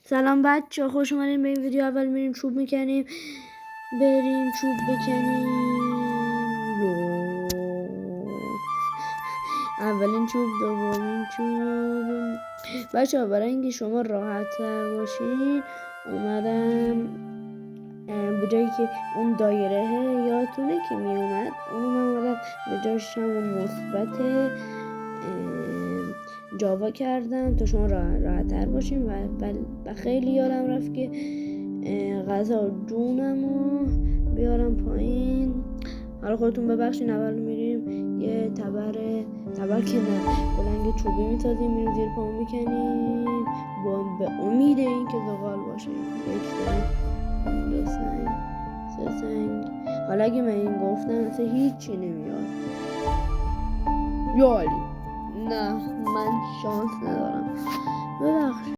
سلام بچه، خوش اومدین به این ویدیو. اول میریم چوب میکنیم، بریم چوب بکنیم. اولین چوب، دومین چوب. بچه برای اینکه شما راحت تر باشین اومدم به جایی که اون دایره یادتونه که میومد اونو من اومدم به جاش همون مثبت جاوا کردم تا شما راحت تر باشیم. و خیلی یادم رفت که غذا جونمو بیارم پایین. حالا خودتون ببخشین. اول میریم یه تبر که نه بلنگ چوبی میسازیم، میریم زیر پامون میکنیم به امید این که زغال باشه. 1 سنگ، 2 سنگ، 3 سنگ. حالا اگه من این گفتم مثلا هیچی نمیاد. یالی نه من شانس ندارم، ببخشید.